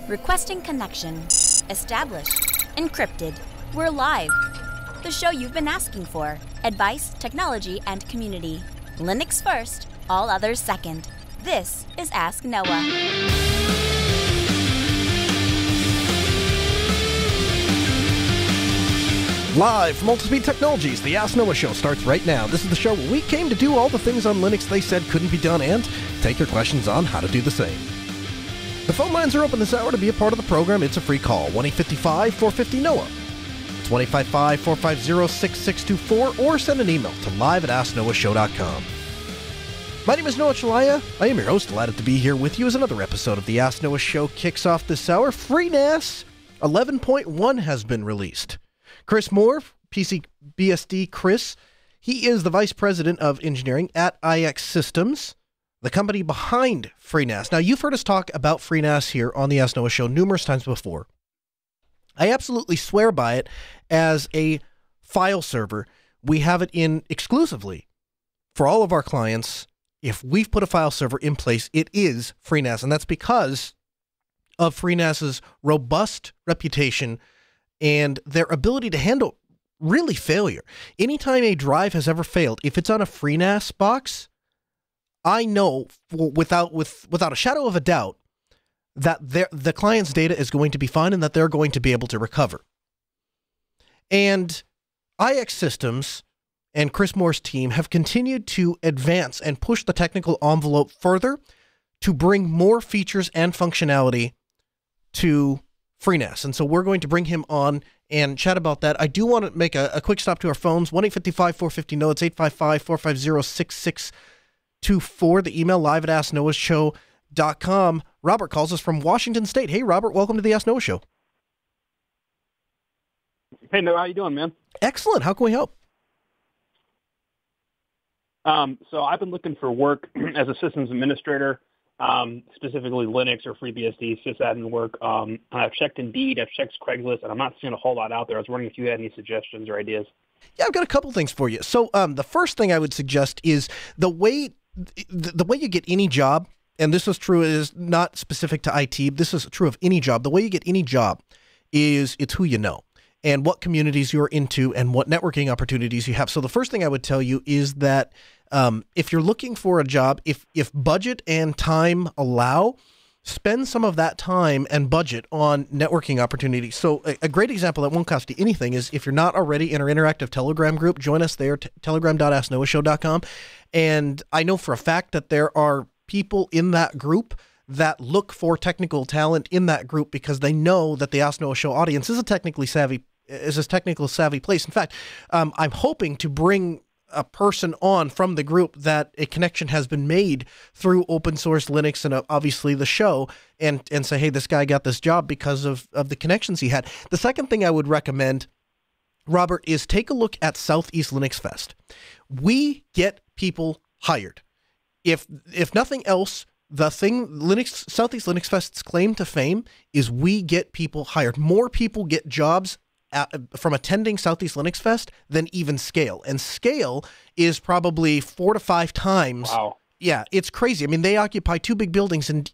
Requesting connection. Established. Encrypted. We're live. The show you've been asking for. Advice, technology, and community. Linux first, all others second. This is Ask Noah. Live from Multispeed Technologies, the Ask Noah Show starts right now. This is the show where we came to do all the things on Linux they said couldn't be done and take your questions on how to do the same. The phone lines are open this hour to be a part of the program. It's a free call, 1-855-450-NOAH. It's 1-855-450-6624, or send an email to live@asknoahshow.com. My name is Noah Chalaya. I am your host, delighted to be here with you as another episode of the Ask Noah Show kicks off this hour. FreeNAS 11.1 has been released. Kris Moore, PCBSD Kris, he is the Vice President of Engineering at IX Systems, the company behind FreeNAS. Now, you've heard us talk about FreeNAS here on the Ask Noah Show numerous times before. I absolutely swear by it as a file server. We have it in exclusively for all of our clients. If we've put a file server in place, it is FreeNAS, and that's because of FreeNAS's robust reputation and their ability to handle really failure. Anytime a drive has ever failed, if it's on a FreeNAS box, I know without a shadow of a doubt that the client's data is going to be fine and that they're going to be able to recover. And IX Systems and Kris Moore's team have continued to advance and push the technical envelope further to bring more features and functionality to FreeNAS. And so we're going to bring him on and chat about that. I do want to make a quick stop to our phones, 1-855-450-NOAH. It's 855-450-6624. The email live@asknoahshow.com. Robert calls us from Washington State. Hey, Robert, welcome to the Ask Noah Show. Hey, Noah, how you doing, man? Excellent. How can we help? So I've been looking for work as a systems administrator, specifically Linux or FreeBSD, sysadmin work. I've checked Indeed, I've checked Craigslist, and I'm not seeing a whole lot out there. I was wondering if you had any suggestions or ideas. Yeah, I've got a couple things for you. So the first thing I would suggest is the way you get any job, and this is true, is not specific to IT. This is true of any job. The way you get any job is it's who you know and what communities you're into and what networking opportunities you have. So the first thing I would tell you is that if you're looking for a job, if budget and time allow, spend some of that time and budget on networking opportunities. So a great example that won't cost you anything is if you're not already in our interactive Telegram group, join us there, telegram.asknoahshow.com. And I know for a fact that there are people in that group that look for technical talent in that group because they know that the Ask Noah Show audience is a technical savvy place. In fact, I'm hoping to bring a person on from the group that a connection has been made through open source Linux and obviously the show and say, hey, this guy got this job because of the connections he had. The second thing I would recommend, Robert, is take a look at Southeast Linux Fest. We get people hired. If nothing else, the thing Southeast Linux Fest's claim to fame is we get people hired. More people get jobs from attending Southeast Linux Fest than even Scale. And Scale is probably 4 to 5 times. Wow. Yeah, it's crazy. I mean, they occupy 2 big buildings in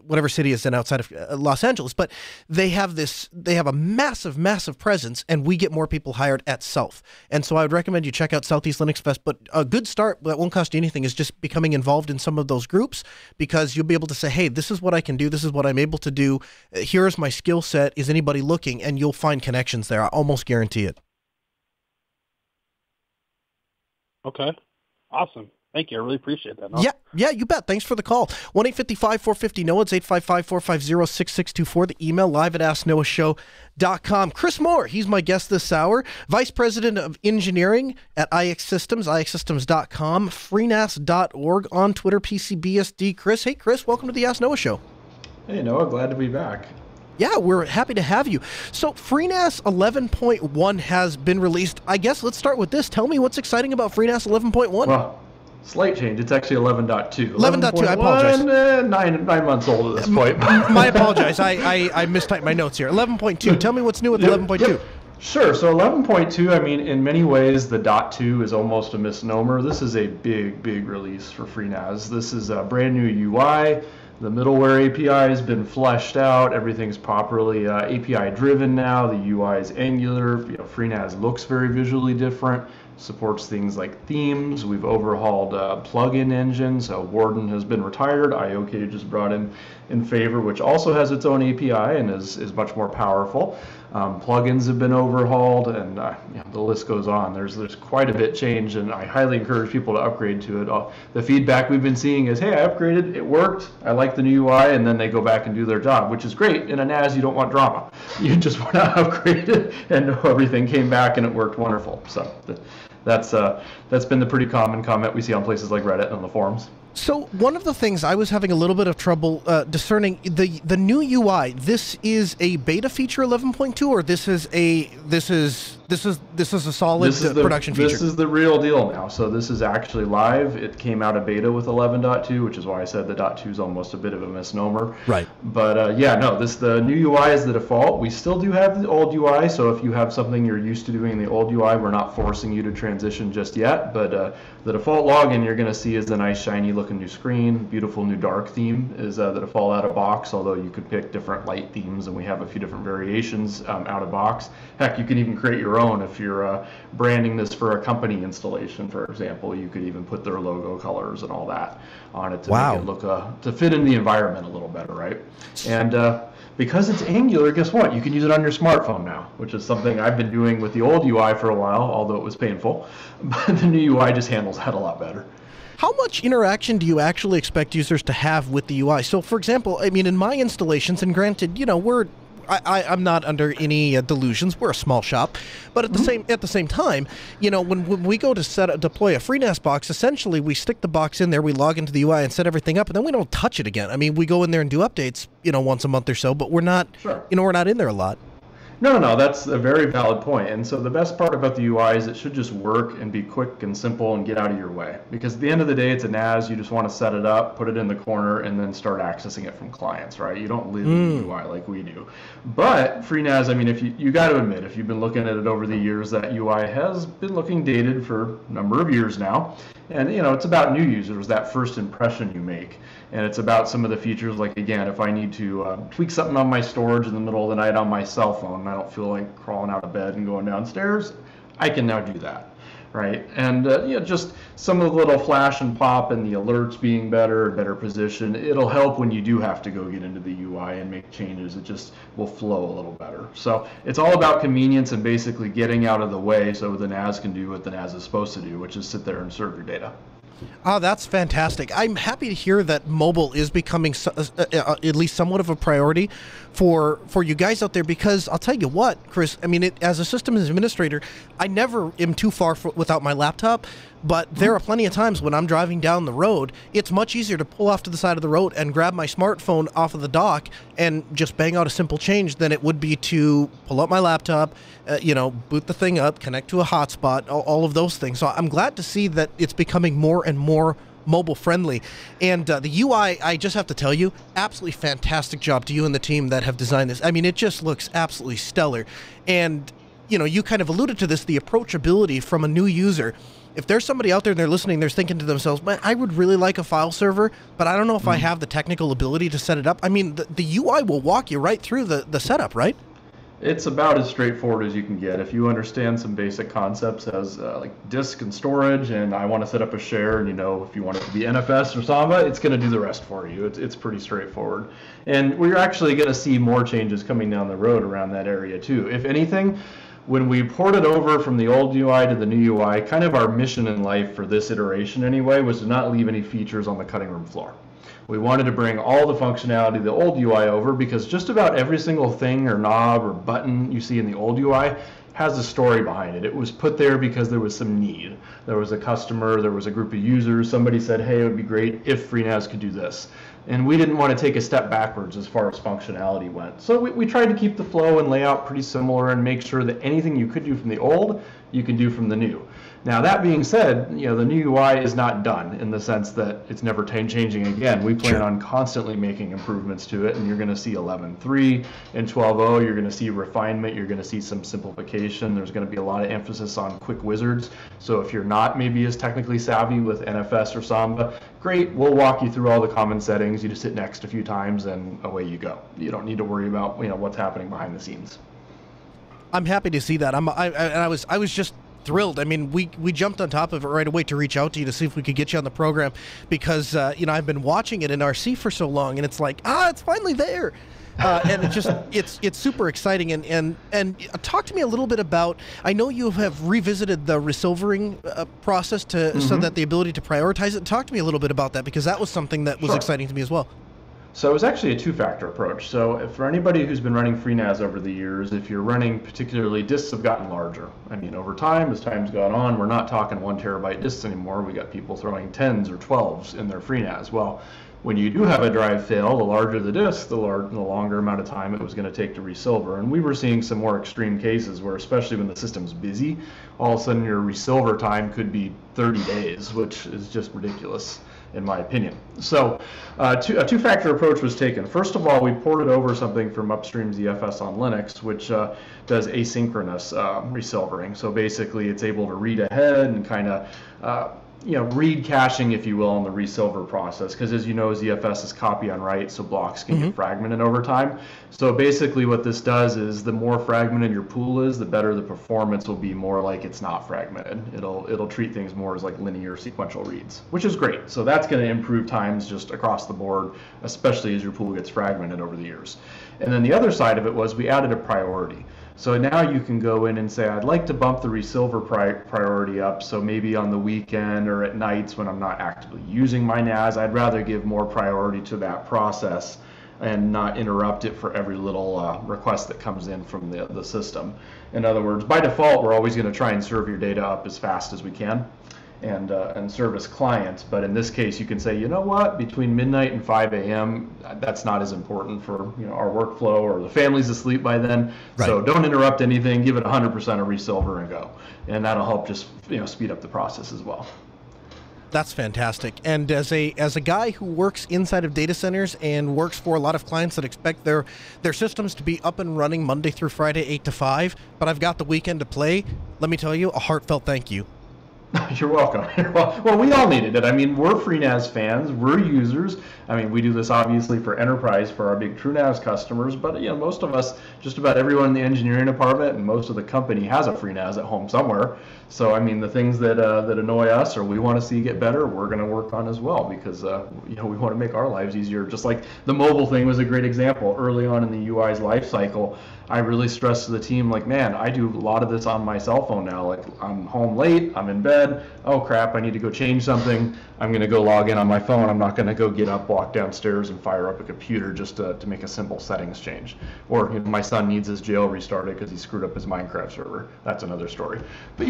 whatever city is in outside of Los Angeles, but they have a massive presence, and we get more people hired at South. And so I would recommend you check out Southeast Linux Fest, but a good start that won't cost you anything is just becoming involved in some of those groups, because you'll be able to say, hey, this is what I can do, this is what I'm able to do, here's my skill set, is anybody looking? And you'll find connections there. I almost guarantee it. Okay. Awesome. Thank you. I really appreciate that. No? Yeah, you bet. Thanks for the call. 1-855-450-NOAH. It's 855-450-6624. The email live@asknoahshow.com. Kris Moore, he's my guest this hour. Vice President of Engineering at IX Systems, ixsystems.com, freenas.org, on Twitter, PCBSD Kris. Hey, Kris, welcome to the Ask Noah Show. Hey, Noah. Glad to be back. Yeah, we're happy to have you. So FreeNAS 11.1 has been released. I guess let's start with this. Tell me what's exciting about FreeNAS 11.1. Well, slight change. It's actually 11.2. 11.2, I apologize. 9 months old at this point. My apologize. I mistyped my notes here. 11.2. Tell me what's new with 11.2. Sure. So 11.2, I mean, in many ways, the .2 is almost a misnomer. This is a big, big release for FreeNAS. This is a brand new UI. The middleware API has been fleshed out. Everything's properly API driven now. The UI is Angular. FreeNAS looks very visually different. Supports things like themes. We've overhauled plugin engine. So Warden has been retired. IOCage is brought in favor, which also has its own API and is much more powerful. Plugins have been overhauled, and the list goes on. There's quite a bit changed, and I highly encourage people to upgrade to it. The feedback we've been seeing is, hey, I upgraded, it worked, I like the new UI, and then they go back and do their job, which is great. In a NAS, you don't want drama. You just want to upgrade it, and everything came back and it worked wonderful. So that's been the pretty common comment we see on places like Reddit and on the forums. So one of the things I was having a little bit of trouble discerning, the new UI. This is a beta feature 11.2, or this is a solid production feature. This is the real deal now. So this is actually live. It came out of beta with 11.2, which is why I said the .2 is almost a bit of a misnomer. Right. But the new UI is the default. We still do have the old UI. So if you have something you're used to doing in the old UI, we're not forcing you to transition just yet. But the default login you're going to see is a nice shiny looking new screen. Beautiful new dark theme is the default out of box, although you could pick different light themes, and we have a few different variations out of box. Heck, you can even create your own if you're branding this for a company installation, for example. You could even put their logo colors and all that on it to make it look to fit in the environment a little better, right? And because it's Angular, guess what? You can use it on your smartphone now, which is something I've been doing with the old UI for a while, although it was painful. But the new UI just handles that a lot better. How much interaction do you actually expect users to have with the UI? So, for example, I mean, in my installations, and granted, I'm not under any delusions. We're a small shop, but at the same time, when we go to deploy a FreeNAS box, essentially we stick the box in there, we log into the UI and set everything up, and then we don't touch it again. I mean, we go in there and do updates, once a month or so, but we're not, we're not in there a lot. No, that's a very valid point. And so the best part about the UI is it should just work and be quick and simple and get out of your way. Because at the end of the day, it's a NAS. You just want to set it up, put it in the corner, and then start accessing it from clients, right? You don't live in the UI like we do. But FreeNAS, I mean, if you got to admit, if you've been looking at it over the years, that UI has been looking dated for a number of years now. And, it's about new users, that first impression you make. And it's about some of the features, like, again, if I need to tweak something on my storage in the middle of the night on my cell phone, and I don't feel like crawling out of bed and going downstairs, I can now do that, right? And, just some of the little flash and pop and the alerts being better position, it'll help when you do have to go get into the UI and make changes. It just will flow a little better. So it's all about convenience and basically getting out of the way so the NAS can do what the NAS is supposed to do, which is sit there and serve your data. Oh, that's fantastic. I'm happy to hear that mobile is becoming at least somewhat of a priority for you guys out there, because I'll tell you what, Kris, I mean, as a systems administrator, I never am too far without my laptop, but there are plenty of times when I'm driving down the road, it's much easier to pull off to the side of the road and grab my smartphone off of the dock and just bang out a simple change than it would be to pull up my laptop, boot the thing up, connect to a hotspot, all of those things. So I'm glad to see that it's becoming more and more mobile friendly. And the UI, I just have to tell you, absolutely fantastic job to you and the team that have designed this. I mean, it just looks absolutely stellar. And, you kind of alluded to this, the approachability from a new user. If there's somebody out there and they're listening, they're thinking to themselves, man, I would really like a file server, but I don't know if I have the technical ability to set it up. I mean, the UI will walk you right through the setup, right? It's about as straightforward as you can get. If you understand some basic concepts as like disk and storage, and I want to set up a share, and if you want it to be NFS or Samba, it's going to do the rest for you. It's pretty straightforward. And we're actually going to see more changes coming down the road around that area too. If anything, when we ported over from the old UI to the new UI, kind of our mission in life for this iteration anyway was to not leave any features on the cutting room floor. We wanted to bring all the functionality of the old UI over, because just about every single thing or knob or button you see in the old UI has a story behind it. It was put there because there was some need. There was a customer, there was a group of users, somebody said, hey, it would be great if FreeNAS could do this. And we didn't want to take a step backwards as far as functionality went. So we tried to keep the flow and layout pretty similar and make sure that anything you could do from the old, you can do from the new. Now that being said, the new UI is not done in the sense that it's never changing again. We plan on constantly making improvements to it, and you're going to see 11.3 and 12.0. You're going to see refinement. You're going to see some simplification. There's going to be a lot of emphasis on quick wizards. So if you're not maybe as technically savvy with NFS or Samba, great. We'll walk you through all the common settings. You just hit next a few times, and away you go. You don't need to worry about what's happening behind the scenes. I'm happy to see that. I was just thrilled. I mean, we jumped on top of it right away to reach out to you to see if we could get you on the program because I've been watching it in RC for so long, and it's like it's finally there, and it's super exciting. And talk to me a little bit about. I know you have revisited the Resilvering process so that the ability to prioritize it. Talk to me a little bit about that because that was something that was exciting to me as well. So it was actually a two-factor approach. So for anybody who's been running FreeNAS over the years, if you're running particularly disks have gotten larger. I mean, over time, as time's gone on, we're not talking 1 terabyte disks anymore. We got people throwing 10s or 12s in their FreeNAS. Well, when you do have a drive fail, the larger the disk, the longer amount of time it was going to take to resilver. And we were seeing some more extreme cases where, especially when the system's busy, all of a sudden your resilver time could be 30 days, which is just ridiculous, in my opinion. So a two-factor approach was taken. First of all, we ported over something from upstream's ZFS on Linux, which does asynchronous resilvering. So basically, it's able to read ahead and kind of read caching, if you will, on the resilver process, because as you know, ZFS is copy on write, so blocks can get fragmented over time. So basically what this does is the more fragmented your pool is, the better the performance will be, more like it's not fragmented. It'll treat things more as like linear sequential reads, which is great. So that's going to improve times just across the board, especially as your pool gets fragmented over the years. And then the other side of it was we added a priority. So now you can go in and say, I'd like to bump the resilver priority up, so maybe on the weekend or at nights when I'm not actively using my NAS, I'd rather give more priority to that process and not interrupt it for every little request that comes in from the system. In other words, by default, we're always going to try and serve your data up as fast as we can and service clients. But in this case, you can say, you know what, between midnight and 5 a.m., that's not as important for our workflow, or the family's asleep by then. Right. So don't interrupt anything. Give it 100% of resilver and go, and that'll help just speed up the process as well. That's fantastic. And as a guy who works inside of data centers and works for a lot of clients that expect their systems to be up and running Monday through Friday, 8 to 5, but I've got the weekend to play, let me tell you, a heartfelt thank you. You're welcome. Well, we all needed it. I mean, we're FreeNAS fans. We're users. I mean, we do this obviously for enterprise, for our big TrueNAS customers, but most of us, just about everyone in the engineering department and most of the company has a FreeNAS at home somewhere. So, I mean, the things that annoy us or we want to see get better, we're going to work on as well, because we want to make our lives easier. Just like the mobile thing was a great example. Early on in the UI's life cycle, I really stressed to the team, like, man, I do a lot of this on my cell phone now. Like, I'm home late, I'm in bed, oh crap, I need to go change something. I'm going to go log in on my phone. I'm not going to go get up, walk downstairs, and fire up a computer just to make a simple settings change. Or my son needs his jail restarted because he screwed up his Minecraft server. That's another story. But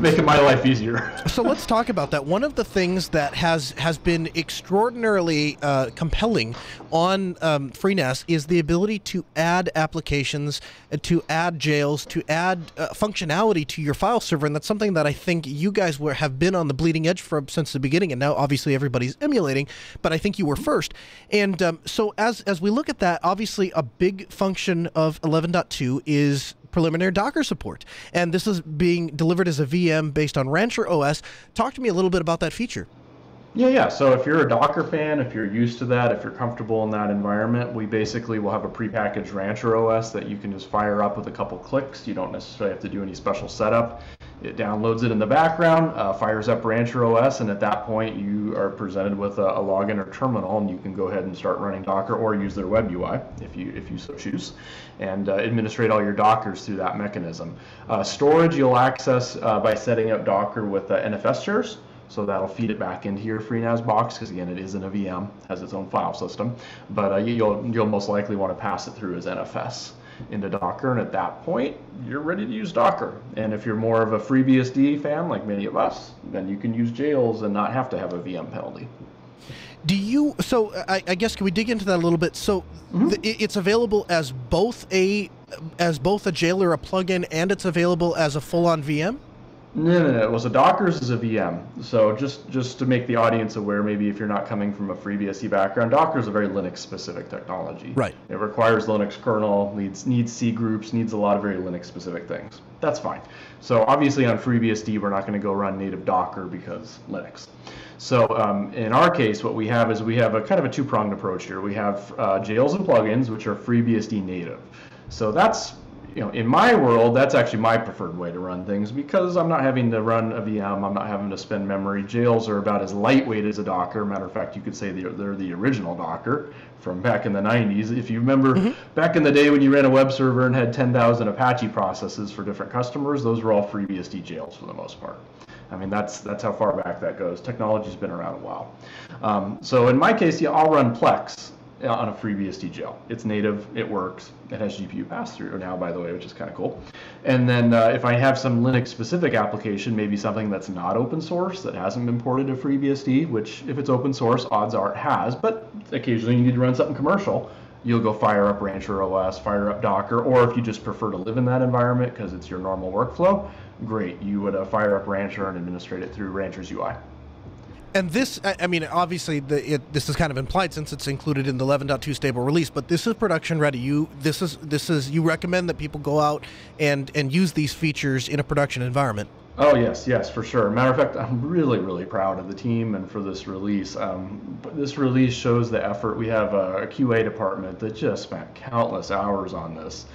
making my life easier. So let's talk about that. One of the things that has been extraordinarily compelling on FreeNAS is the ability to add applications, to add jails, to add functionality to your file server, and that's something that I think you guys have been on the bleeding edge since the beginning, and now obviously everybody's emulating, but I think you were first. And so as we look at that, obviously a big function of 11.2 is preliminary Docker support, and this is being delivered as a VM based on Rancher OS. Talk to me a little bit about that feature. Yeah. So if you're a Docker fan, if you're used to that, if you're comfortable in that environment, we basically will have a prepackaged Rancher OS that you can just fire up with a couple clicks. You don't necessarily have to do any special setup. It downloads it in the background, fires up Rancher OS, and at that point you are presented with a login or terminal, and you can go ahead and start running Docker or use their web UI if you so choose, and administrate all your Dockers through that mechanism. Storage you'll access by setting up Docker with NFS shares. So that'll feed it back into your FreeNAS box, because again, it isn't a VM, has its own file system. But you'll most likely want to pass it through as NFS into Docker, and at that point, you're ready to use Docker. And if you're more of a FreeBSD fan, like many of us, then you can use jails and not have to have a VM penalty. Do you? So I guess can we dig into that a little bit? So it's available as both a jail or a plugin, and it's available as a full-on VM. No. Well, so Docker's is a VM. So just to make the audience aware, maybe if you're not coming from a FreeBSD background, Docker is a very Linux-specific technology. Right. It requires Linux kernel, needs C groups, needs a lot of very Linux-specific things. That's fine. So obviously on FreeBSD, we're not going to go run native Docker because Linux. So in our case, what we have is we have a kind of a two-pronged approach here. We have jails and plugins, which are FreeBSD native. So that's, in my world, that's actually my preferred way to run things because I'm not having to run a VM, I'm not having to spend memory. Jails are about as lightweight as a Docker. Matter of fact, you could say they're the original Docker from back in the 90s. If you remember back in the day when you ran a web server and had 10,000 Apache processes for different customers, those were all FreeBSD jails for the most part. I mean, that's how far back that goes. Technology's been around a while. So in my case, I'll run Plex on a FreeBSD jail. It's native, it works, it has GPU pass-through now, by the way, which is kind of cool. And then if I have some Linux-specific application, maybe something that's not open source, that hasn't been ported to FreeBSD, which if it's open source, odds are it has, but occasionally you need to run something commercial, you'll go fire up Rancher OS, fire up Docker, or if you just prefer to live in that environment because it's your normal workflow, great, you would fire up Rancher and administrate it through Rancher's UI. And this, I mean, obviously, this is kind of implied since it's included in the 11.2 stable release, but this is production ready. You recommend that people go out and use these features in a production environment. Oh, yes, for sure. Matter of fact, I'm really proud of the team and for this release. This release shows the effort. We have a QA department that just spent countless hours on this.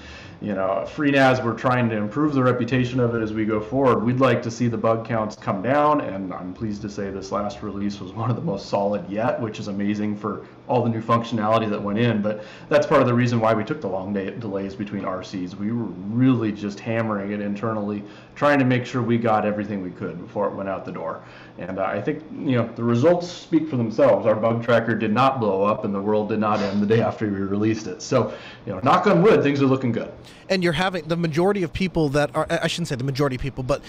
FreeNAS, we're trying to improve the reputation of it as we go forward. We'd like to see the bug counts come down, and I'm pleased to say this last release was one of the most solid yet, which is amazing for all the new functionality that went in. But that's part of the reason why we took the long delays between RCs. We were really just hammering it internally, trying to make sure we got everything we could before it went out the door. And I think, the results speak for themselves. Our bug tracker did not blow up, and the world did not end the day after we released it. So, knock on wood, things are looking good. And you're having the majority of people that are, I shouldn't say the majority of people, but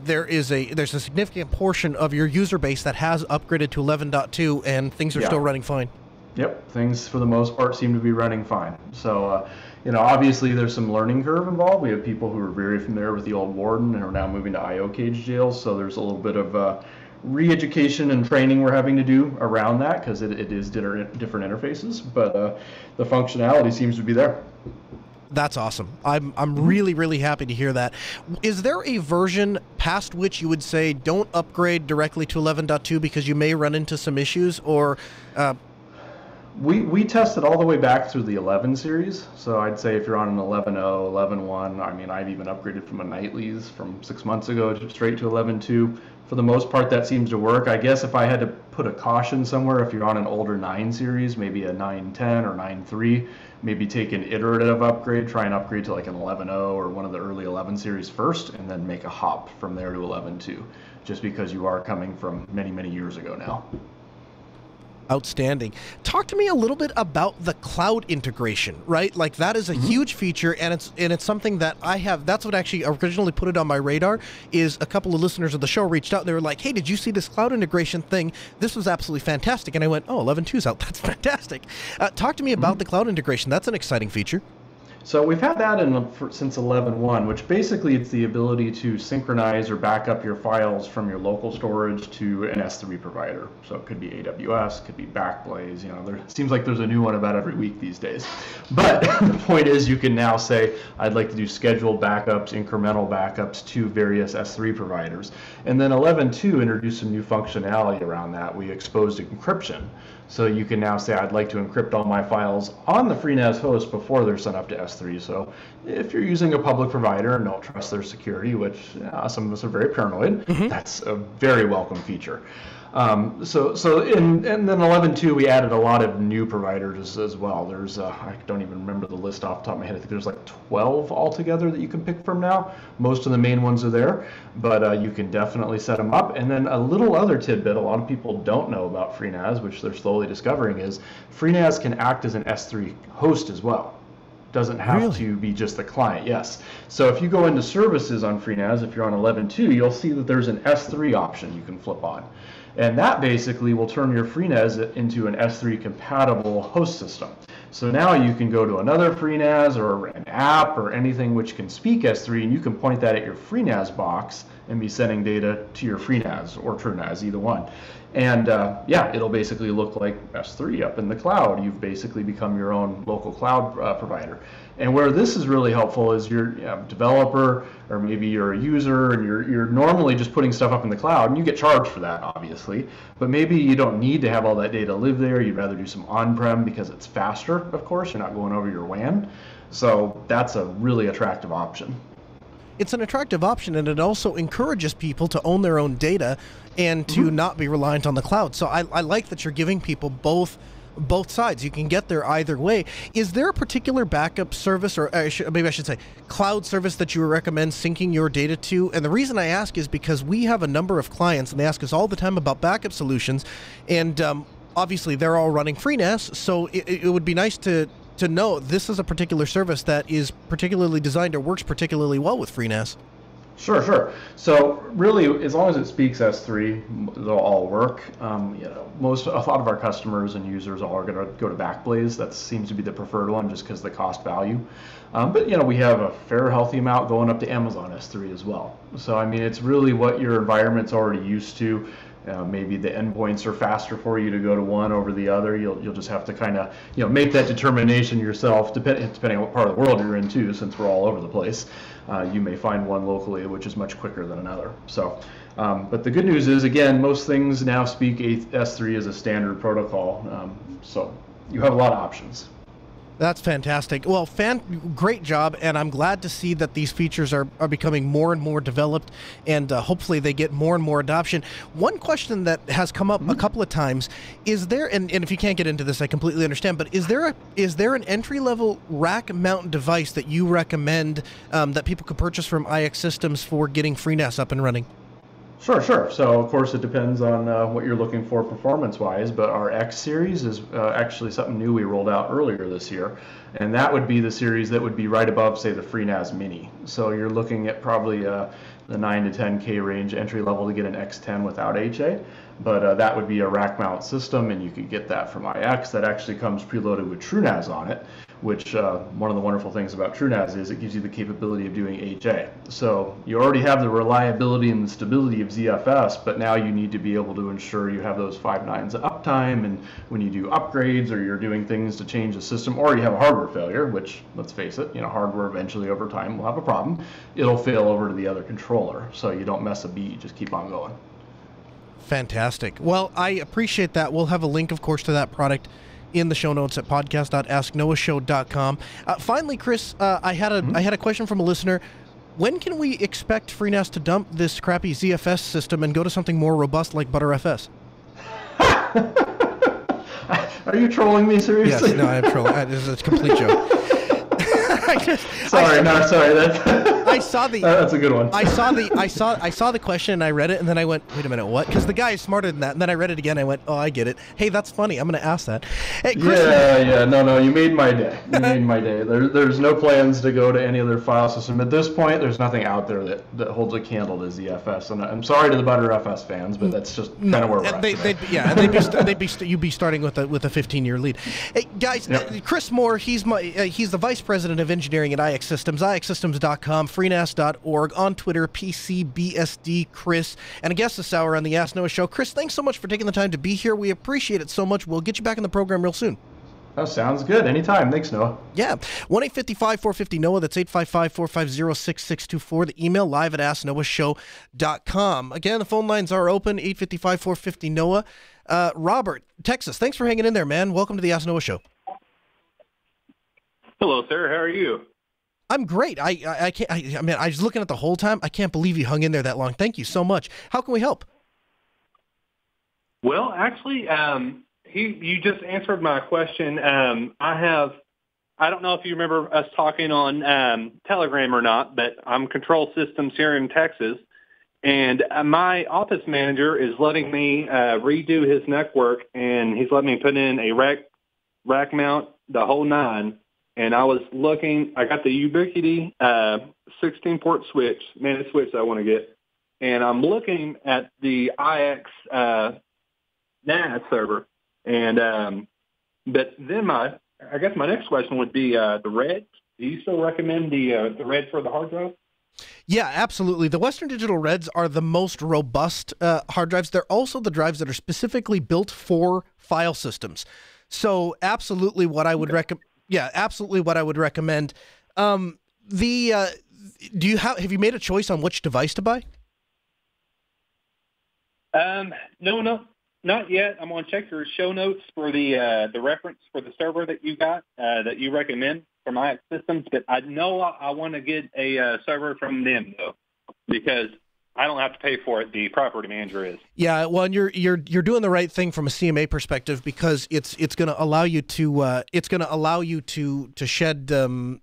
there's a significant portion of your user base that has upgraded to 11.2, and things are still running fine. Yep, things for the most part seem to be running fine. So, obviously there's some learning curve involved. We have people who are very familiar with the old Warden and are now moving to IO cage jails. So there's a little bit of re-education and training we're having to do around that because it is different interfaces, but the functionality seems to be there. That's awesome. I'm really happy to hear that. Is there a version past which you would say don't upgrade directly to 11.2 because you may run into some issues, or We tested all the way back through the 11 series, so I'd say if you're on an 11.0, 11.1, I mean, I've even upgraded from a Nightly's from 6 months ago straight to 11.2. For the most part, that seems to work. I guess if I had to put a caution somewhere, if you're on an older 9 series, maybe a 9.10 or 9.3, maybe take an iterative upgrade, try and upgrade to like an 11.0 or one of the early 11 series first, and then make a hop from there to 11.2, just because you are coming from many years ago now. Outstanding. Talk to me a little bit about the cloud integration, right? Like that is a huge feature, and it's something that I have. That's what actually originally put it on my radar. Is a couple of listeners of the show reached out and they were like, "Hey, did you see this cloud integration thing? This was absolutely fantastic." And I went, "Oh, 11.2's out. That's fantastic." Talk to me about the cloud integration. That's an exciting feature. So we've had that since 11.1, which basically it's the ability to synchronize or back up your files from your local storage to an S3 provider. So it could be AWS, could be Backblaze. There seems like there's a new one about every week these days. But the point is, you can now say, I'd like to do scheduled backups, incremental backups to various S3 providers. And then 11.2 introduced some new functionality around that. We exposed encryption. So you can now say, I'd like to encrypt all my files on the FreeNAS host before they're sent up to S3. So if you're using a public provider and don't trust their security, which some of us are very paranoid, that's a very welcome feature. And then 11.2, we added a lot of new providers as well. There's, I don't even remember the list off the top of my head. I think there's like 12 altogether that you can pick from now. Most of the main ones are there, but you can definitely set them up. And then a little other tidbit a lot of people don't know about FreeNAS, which they're slowly discovering, is FreeNAS can act as an S3 host as well. Doesn't have to be just the client, yes. So if you go into services on FreeNAS, if you're on 11.2, you'll see that there's an S3 option you can flip on. And that basically will turn your FreeNAS into an S3 compatible host system. So now you can go to another FreeNAS or an app or anything which can speak S3, and you can point that at your FreeNAS box and be sending data to your FreeNAS or TrueNAS, either one. And yeah, it'll basically look like S3 up in the cloud. You've basically become your own local cloud provider. And where this is really helpful is you're a developer, or maybe you're a user, and you're normally just putting stuff up in the cloud, and you get charged for that, obviously. But maybe you don't need to have all that data live there. You'd rather do some on-prem because it's faster, of course. You're not going over your WAN. So that's a really attractive option. It's an attractive option, and it also encourages people to own their own data and to not be reliant on the cloud. So I like that you're giving people both sides. You can get there either way. Is there a particular backup service, or maybe I should say cloud service, that you recommend syncing your data to? And the reason I ask is because we have a number of clients, and they ask us all the time about backup solutions, and obviously they're all running FreeNAS, so it would be nice to know this is a particular service that is particularly designed or works particularly well with FreeNAS. Sure. So really, as long as it speaks S3, they'll all work. A lot of our customers and users are going to go to Backblaze. That seems to be the preferred one, just because of the cost value. But we have a fair, healthy amount going up to Amazon S3 as well. So I mean, it's really what your environment's already used to. Maybe the endpoints are faster for you to go to one over the other. You'll just have to kind of make that determination yourself, depending on what part of the world you're in too. Since we're all over the place, you may find one locally which is much quicker than another. So, but the good news is, again, most things now speak S3 as a standard protocol. So you have a lot of options. That's fantastic. Well, great job, and I'm glad to see that these features are becoming more and more developed, and hopefully they get more and more adoption. One question that has come up a couple of times, is there, and if you can't get into this, I completely understand, but is there an entry-level rack mount device that you recommend that people could purchase from IX Systems for getting FreeNAS up and running? Sure. So, of course, it depends on what you're looking for performance-wise, but our X series is actually something new we rolled out earlier this year, and that would be the series that would be right above, say, the FreeNAS Mini. So you're looking at probably the 9 to 10K range entry level to get an X10 without HA, but that would be a rack mount system, and you could get that from IX. That actually comes preloaded with TrueNAS on it, which one of the wonderful things about TrueNAS is it gives you the capability of doing HA. So you already have the reliability and the stability of ZFS, but now you need to be able to ensure you have those 5 nines uptime, and when you do upgrades or you're doing things to change the system, or you have a hardware failure, which, let's face it, hardware eventually over time will have a problem, it'll fail over to the other controller. So you don't miss a beat, just keep on going. Fantastic. Well, I appreciate that. We'll have a link, of course, to that product in the show notes at podcast.asknoahshow.com. Finally, Kris, I had a question from a listener. When can we expect FreeNAS to dump this crappy ZFS system and go to something more robust like ButterFS? Are you trolling me, seriously? Yes, no, I'm trolling. It's a complete joke. Sorry. That's a good one. I saw the question and I read it, and then I went, wait a minute, what? Because the guy is smarter than that. And then I read it again. I went, oh, I get it. Hey, that's funny. I'm going to ask that. Hey, Kris, No, you made my day. There's no plans to go to any other file system at this point. There's nothing out there that holds a candle to ZFS. And I'm sorry to the ButterFS fans, but that's just kind of where we're at. You'd be starting with a 15-year lead. Hey, guys, Kris Moore, he's the vice president of engineering at IX Systems, ixsystems.com, freenas.org, on Twitter, PCBSD Kris, and a guest this hour on the Ask Noah Show. Kris, thanks so much for taking the time to be here. We appreciate it so much. We'll get you back in the program real soon. Oh, sounds good. Anytime. Thanks, Noah. Yeah. 1-855-450-NOAH. That's 855-450-6624. The email live at asknoahshow.com. Again, the phone lines are open, 855-450-NOAH. Robert, Texas, thanks for hanging in there, man. Welcome to the Ask Noah Show. Hello, sir. How are you? I'm great. I was looking at the whole time. I can't believe you hung in there that long. Thank you so much. How can we help? Well, actually, you just answered my question. I don't know if you remember us talking on Telegram or not, but I'm Control Systems here in Texas, and my office manager is letting me redo his network, and he's letting me put in a rack mount, the whole 9. And I was looking, I got the Ubiquiti 16-port switch, managed switch I want to get. and I'm looking at the IX NAS server, and but then I guess my next question would be the RED. Do you still recommend the RED for the hard drive? Yeah, absolutely. The Western Digital Reds are the most robust hard drives. They're also the drives that are specifically built for file systems. So absolutely what I would recommend. Yeah, absolutely what I would recommend. Have you made a choice on which device to buy? No, not yet. I'm going to check your show notes for the reference for the server that you got that you recommend for my systems. But I know I want to get a server from them though, because I don't have to pay for it. The property manager is. Yeah, well, and you're doing the right thing from a CMA perspective, because it's going to allow you to shed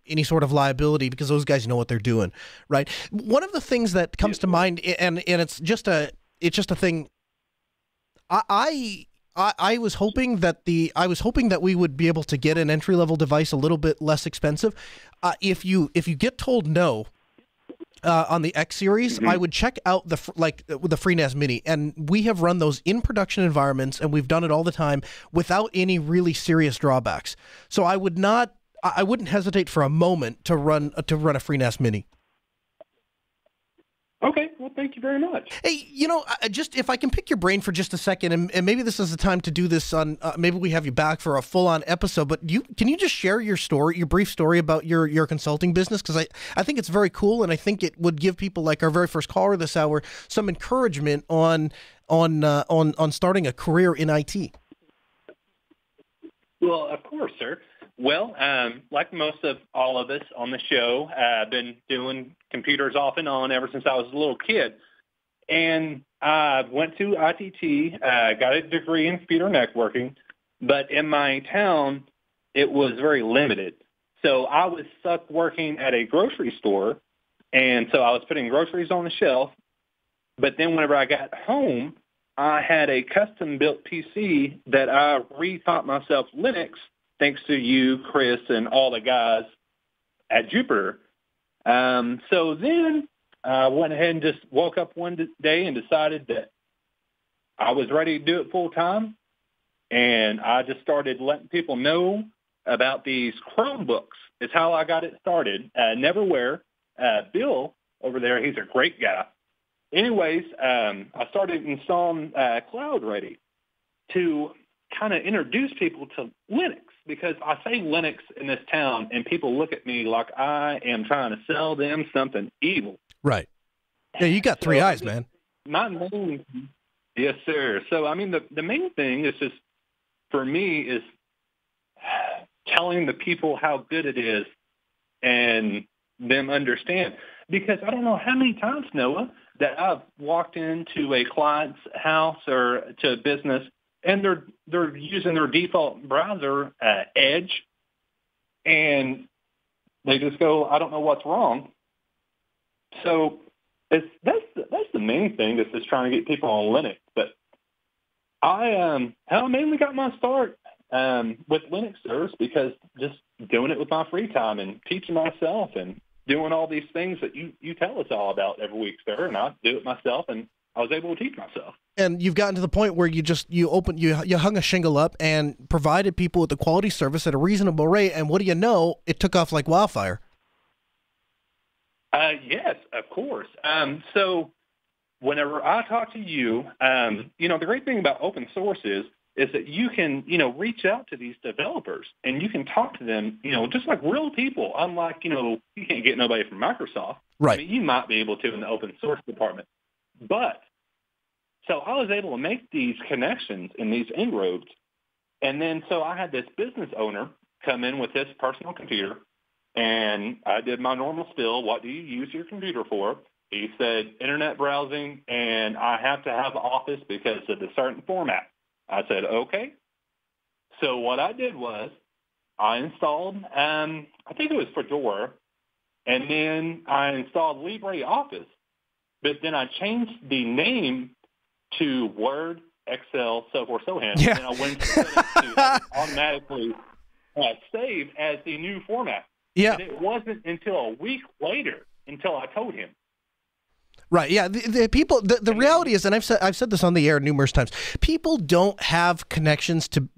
any sort of liability, because those guys know what they're doing, right? One of the things that comes to mind, and it's just a thing. I was hoping that we would be able to get an entry-level device a little bit less expensive. If you get told no on the X series, I would check out the FreeNAS Mini, and we have run those in production environments, and we've done it all the time without any really serious drawbacks. So I wouldn't hesitate for a moment to run a FreeNAS Mini. Okay, well, thank you very much. Hey, just if I can pick your brain for just a second, and maybe this is the time to do this on, maybe we have you back for a full-on episode, but can you just share your brief story about your consulting business? Because I think it's very cool, and I think it would give people like our very first caller this hour some encouragement on starting a career in IT. Well, of course, sir. Well, like most of all of us on the show, I've been doing computers off and on ever since I was a little kid. And I went to ITT, got a degree in computer networking, but in my town, it was very limited. So I was stuck working at a grocery store, and so I was putting groceries on the shelf. But then whenever I got home, I had a custom-built PC that I retaught myself Linux, thanks to you, Kris, and all the guys at Jupiter. So then I went ahead and just woke up one day and decided that I was ready to do it full time. And I just started letting people know about these Chromebooks. It's how I got it started. Neverwhere. Bill over there, he's a great guy. Anyways, I started installing Cloud Ready to kind of introduce people to Linux, because I say Linux in this town and people look at me like I am trying to sell them something evil. Right. Yeah, you got three eyes, man. My main, yes, sir. So, I mean, the main thing is just, for me, is telling the people how good it is and them understand. Because I don't know how many times, Noah, that I've walked into a client's house or to a business, and they're using their default browser, Edge, and they just go, I don't know what's wrong. So that's the main thing, that's just trying to get people on Linux. But I mainly got my start with Linux servers, because just doing it with my free time and teaching myself and doing all these things that you tell us all about every week, sir, and I do it myself, and I was able to teach myself. And you've gotten to the point where you hung a shingle up and provided people with a quality service at a reasonable rate, and what do you know? It took off like wildfire. Yes, of course. So whenever I talk to you, the great thing about open source is that you can, reach out to these developers and you can talk to them, just like real people. Unlike, you can't get nobody from Microsoft. Right. I mean, you might be able to in the open source department. But so I was able to make these connections and these inroads. And then so I had this business owner come in with his personal computer, and I did my normal spiel. What do you use your computer for? He said, internet browsing, and I have to have Office because of the certain format. I said, okay. So what I did was I installed, I think it was Fedora, and then I installed LibreOffice. But then I changed the name to Word, Excel, so forth, so on. Yeah. And I went to have it automatically save as the new format. Yeah. And it wasn't until a week later until I told him. Right. Yeah. The people. The reality is, and I've said this on the air numerous times. People don't have connections to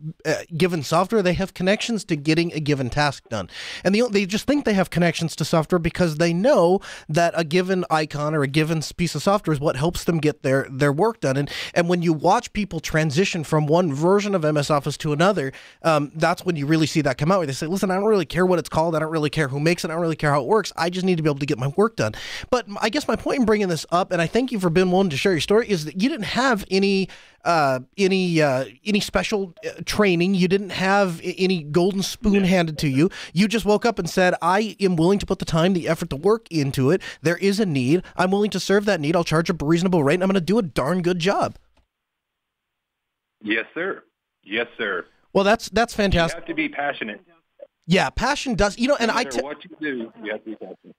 given software. They have connections to getting a given task done, and they just think they have connections to software because they know that a given icon or a given piece of software is what helps them get their work done. And when you watch people transition from one version of MS Office to another, that's when you really see that come out. Where they say, "Listen, I don't really care what it's called. I don't really care who makes it. I don't really care how it works. I just need to be able to get my work done." But I guess my point in bringing this up, and I thank you for being willing to share your story, is that you didn't have any special training. You didn't have any golden spoon handed to you. You just woke up and said, I am willing to put the time, the effort, the work into it. There is a need. I'm willing to serve that need. I'll charge a reasonable rate, and I'm going to do a darn good job. Yes, sir. Yes, sir. Well, that's fantastic. You have to be passionate. Yeah, passion does. And no matter what you do, you have to be passionate.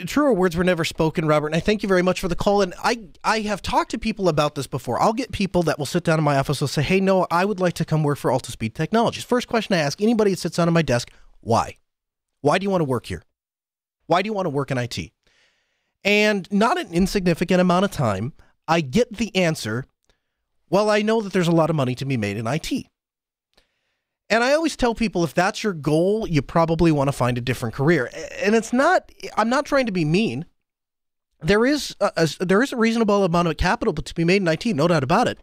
Truer words were never spoken, Robert, and I thank you very much for the call. And I have talked to people about this before. I'll get people that will sit down in my office and say, hey, Noah, I would like to come work for Altispeed Technologies. First question I ask anybody that sits down at my desk, why? Why do you want to work here? Why do you want to work in IT? And not an insignificant amount of time, I get the answer, well, I know that there's a lot of money to be made in IT. And I always tell people, if that's your goal, you probably want to find a different career. And I'm not trying to be mean. There is a reasonable amount of capital to be made in IT, no doubt about it.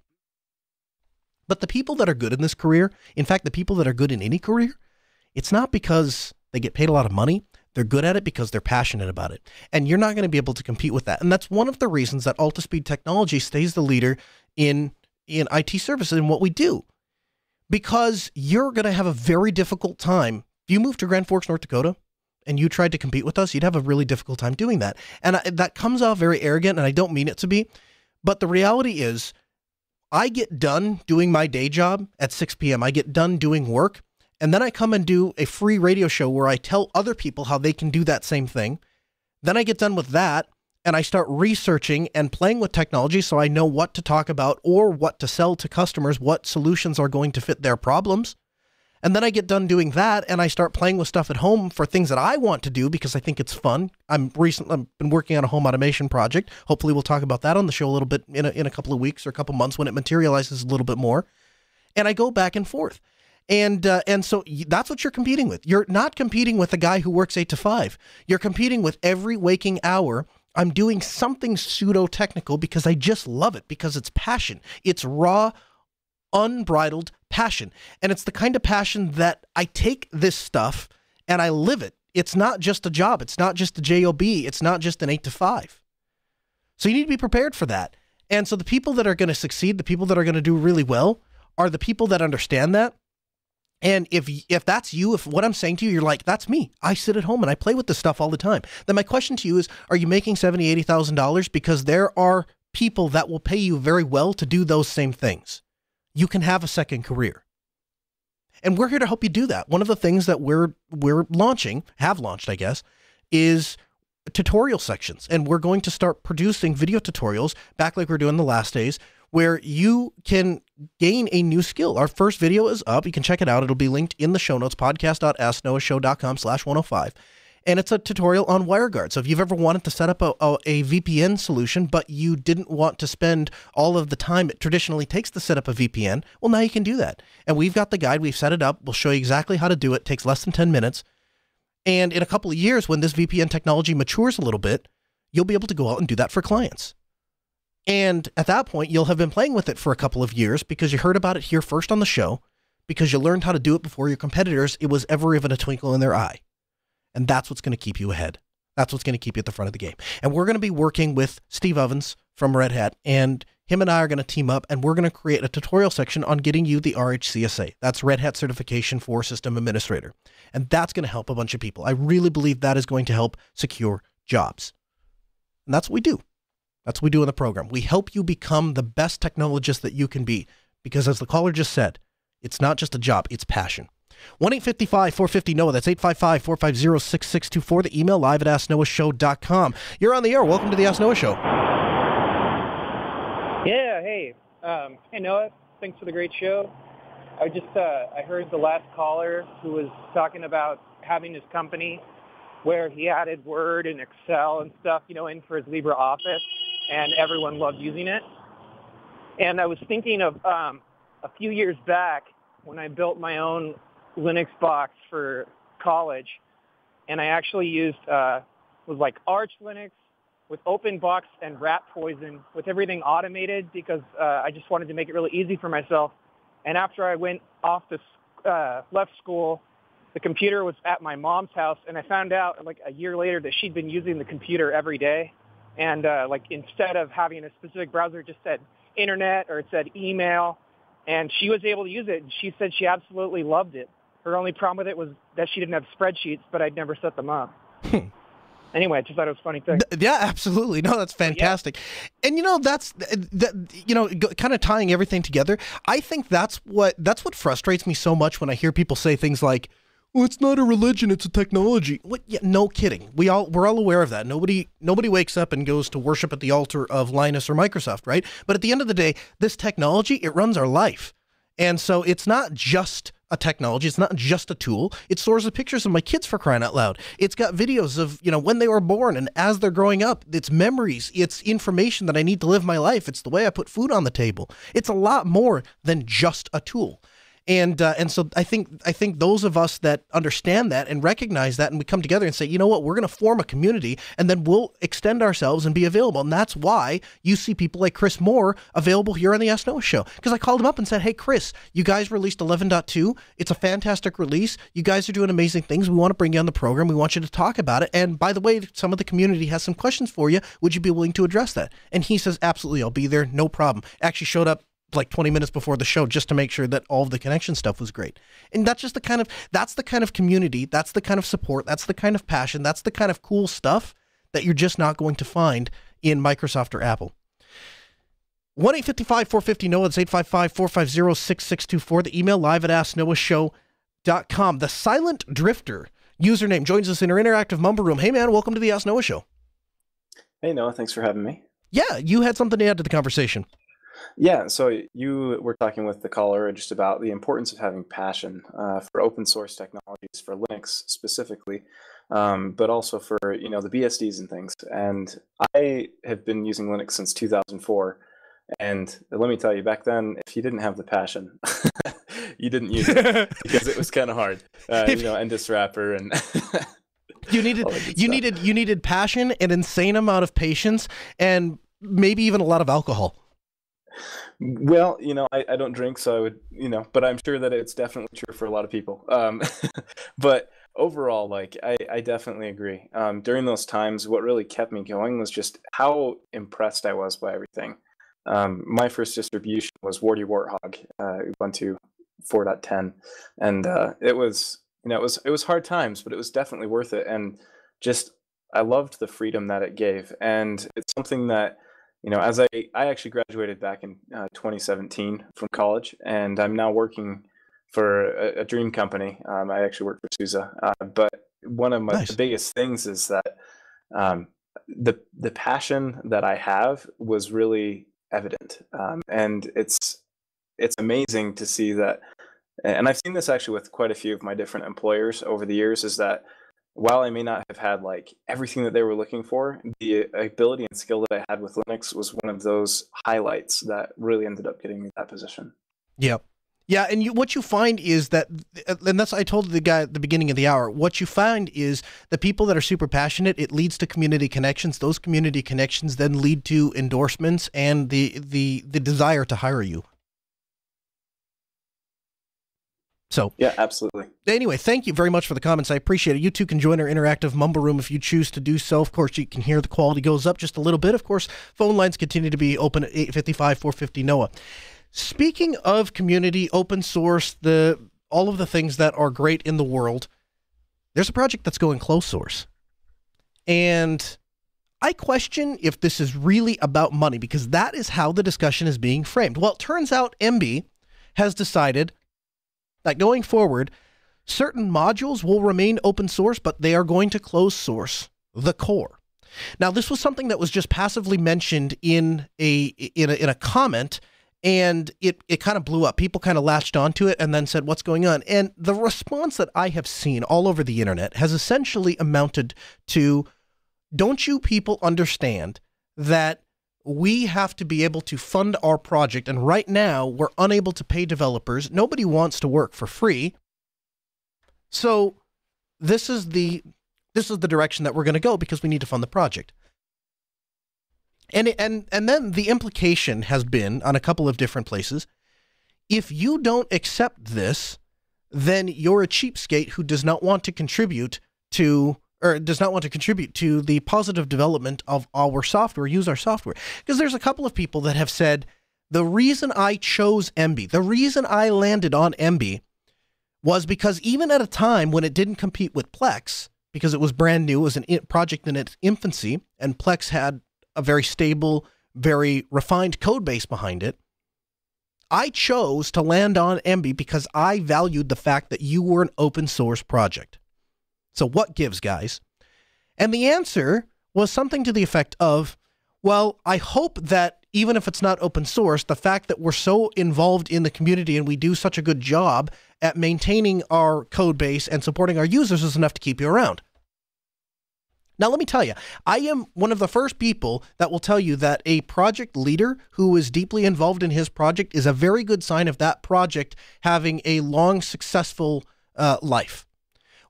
But the people that are good in this career, in fact, the people that are good in any career, it's not because they get paid a lot of money. They're good at it because they're passionate about it. And you're not going to be able to compete with that. And that's one of the reasons that Altispeed Technology stays the leader in IT services and what we do. Because you're going to have a very difficult time. If you moved to Grand Forks, North Dakota, and you tried to compete with us, you'd have a really difficult time doing that. And that comes off very arrogant, and I don't mean it to be. But the reality is, I get done doing my day job at 6 p.m. I get done doing work, and then I come and do a free radio show where I tell other people how they can do that same thing. Then I get done with that, and I start researching and playing with technology so I know what to talk about or what to sell to customers, what solutions are going to fit their problems. And then I get done doing that, and I start playing with stuff at home for things that I want to do because I think it's fun. I've been working on a home automation project. Hopefully we'll talk about that on the show a little bit in a couple of weeks or a couple months when it materializes a little bit more. And I go back and forth. And so that's what you're competing with. You're not competing with a guy who works 8 to 5. You're competing with every waking hour. I'm doing something pseudo-technical because I just love it, because it's passion. It's raw, unbridled passion. And it's the kind of passion that I take this stuff and I live it. It's not just a job. It's not just a job. It's not just an 8 to 5. So you need to be prepared for that. And so the people that are going to succeed, the people that are going to do really well, are the people that understand that. And if that's you, if what I'm saying to you, you're like, that's me. I sit at home and I play with this stuff all the time. Then my question to you is, are you making $70,000, $80,000? Because there are people that will pay you very well to do those same things. You can have a second career. And we're here to help you do that. One of the things that we're launching, have launched, I guess, is tutorial sections. And we're going to start producing video tutorials back like we're doing the last days, where you can gain a new skill. Our first video is up. You can check it out. It'll be linked in the show notes, podcast.asknoahshow.com/105. And it's a tutorial on WireGuard. So if you've ever wanted to set up a VPN solution, but you didn't want to spend all of the time it traditionally takes to set up a VPN, well, now you can do that. And we've got the guide. We've set it up. We'll show you exactly how to do it. It takes less than 10 minutes. And in a couple of years, when this VPN technology matures a little bit, you'll be able to go out and do that for clients. And at that point, you'll have been playing with it for a couple of years because you heard about it here first on the show, because you learned how to do it before your competitors. It was ever even a twinkle in their eye. And that's what's going to keep you ahead. That's what's going to keep you at the front of the game. And we're going to be working with Steve Ovens from Red Hat, and him and I are going to team up, and we're going to create a tutorial section on getting you the RHCSA. That's Red Hat Certification for System Administrator. And that's going to help a bunch of people. I really believe that is going to help secure jobs. And that's what we do. That's what we do in the program. We help you become the best technologist that you can be, because as the caller just said, it's not just a job, it's passion. 1-855-450-NOAH. That's 855-450-6624. The email live at AskNoahShow.com. You're on the air. Welcome to the Ask Noah Show. Yeah, hey. Hey, Noah. Thanks for the great show. I heard the last caller who was talking about having his company where he added Word and Excel and stuff, in for his LibreOffice. and everyone loved using it. And I was thinking of a few years back when I built my own Linux box for college, and I actually used was like Arch Linux with OpenBox and Rat Poison with everything automated because I just wanted to make it really easy for myself. And after I went off to left school, the computer was at my mom's house, and I found out like a year later that she'd been using the computer every day. And like instead of having a specific browser, it just said internet or it said email, and she was able to use it. And she said she absolutely loved it. Her only problem with it was that she didn't have spreadsheets, but I'd never set them up. Anyway, I just thought it was a funny thing. Yeah, absolutely. No, that's fantastic. Yeah. And that's kind of tying everything together. I think that's what frustrates me so much when I hear people say things like, "Well, it's not a religion, it's a technology." What? Yeah, no kidding. We're all aware of that. Nobody wakes up and goes to worship at the altar of Linus or Microsoft, right? But at the end of the day, this technology, it runs our life. And so it's not just a technology. It's not just a tool. It stores the pictures of my kids, for crying out loud. It's got videos of, when they were born and as they're growing up. It's memories. It's information that I need to live my life. It's the way I put food on the table. It's a lot more than just a tool. And so I think those of us that understand that and recognize that, and we come together and say, you know what, we're going to form a community, and then we'll extend ourselves and be available. And that's why you see people like Kris Moore available here on the Ask Noah Show. Because I called him up and said, hey, Kris, you guys released 11.2. It's a fantastic release. You guys are doing amazing things. We want to bring you on the program. We want you to talk about it. And by the way, some of the community has some questions for you. Would you be willing to address that? And he says, absolutely, I'll be there. No problem. Actually showed up like 20 minutes before the show just to make sure that all of the connection stuff was great. And that's the kind of community, that's the kind of support, that's the kind of passion, that's the kind of cool stuff that you're just not going to find in Microsoft or Apple. 1-855-450-NOAH, that's 855-450-6624. The email live at AskNoahShow.com. The Silent Drifter username joins us in our interactive mumble room. Hey man, welcome to the Ask Noah Show. Hey Noah, thanks for having me. Yeah, you had something to add to the conversation. Yeah, so you were talking with the caller just about the importance of having passion for open source technologies, for Linux specifically, but also for the BSDs and things. And I have been using Linux since 2004, and let me tell you, back then, if you didn't have the passion, you didn't use it because it was kind of hard. Endless wrapper and. You needed passion, an insane amount of patience, and maybe even a lot of alcohol. Well, I don't drink, so I would, but I'm sure that it's definitely true for a lot of people. But overall, I definitely agree. During those times, what really kept me going was just how impressed I was by everything. My first distribution was Warty Warthog, Ubuntu 4.10, and it was, it was hard times, but it was definitely worth it. And just, I loved the freedom that it gave, and it's something that. As I actually graduated back in 2017 from college, and I'm now working for a dream company. I actually work for SUSE, but one of the biggest things is that the passion that I have was really evident, and it's amazing to see that. And I've seen this actually with quite a few of my different employers over the years. Is that while I may not have had everything that they were looking for, the ability and skill that I had with Linux was one of those highlights that really ended up getting me that position. Yeah. Yeah, and what you find is that, and that's I told the guy at the beginning of the hour, what you find is the people that are super passionate, it leads to community connections. Those community connections then lead to endorsements and the desire to hire you. So yeah, absolutely. Anyway, thank you very much for the comments. I appreciate it. You too can join our interactive mumble room if you choose to do so. Of course, you can hear the quality goes up just a little bit. Of course, phone lines continue to be open at 855-450-NOAH. Speaking of community, open source, all of the things that are great in the world, there's a project that's going closed source. And I question if this is really about money, because that is how the discussion is being framed. Well, it turns out Emby has decided that going forward, certain modules will remain open source, but they are going to close source the core. Now, this was something that was just passively mentioned in a comment, and it kind of blew up. People kind of latched onto it and then said, what's going on? And the response that I have seen all over the internet has essentially amounted to, don't you people understand that we have to be able to fund our project. And right now, we're unable to pay developers. Nobody wants to work for free. So this is the direction that we're going to go because we need to fund the project. And then the implication has been on a couple of different places. If you don't accept this, then you're a cheapskate who does not want to contribute to the positive development of our software, use our software. Because there's a couple of people that have said, the reason I chose Emby, the reason I landed on Emby was because even at a time when it didn't compete with Plex, because it was brand new, it was a project in its infancy, and Plex had a very stable, very refined code base behind it, I chose to land on Emby because I valued the fact that you were an open source project. So what gives, guys? And the answer was something to the effect of, well, I hope that even if it's not open source, the fact that we're so involved in the community and we do such a good job at maintaining our code base and supporting our users is enough to keep you around. Now, let me tell you, I am one of the first people that will tell you that a project leader who is deeply involved in his project is a very good sign of that project having a long, successful life.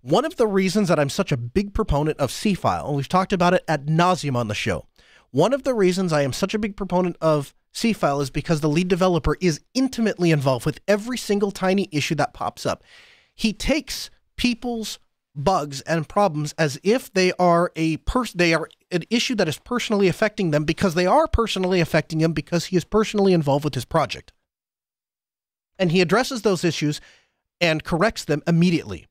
One of the reasons that I'm such a big proponent of C-File, and we've talked about it ad nauseum on the show, one of the reasons I am such a big proponent of C-File is because the lead developer is intimately involved with every single tiny issue that pops up. He takes people's bugs and problems as if they are an issue that is personally affecting them, because they are personally affecting him because he is personally involved with his project. And he addresses those issues and corrects them immediately.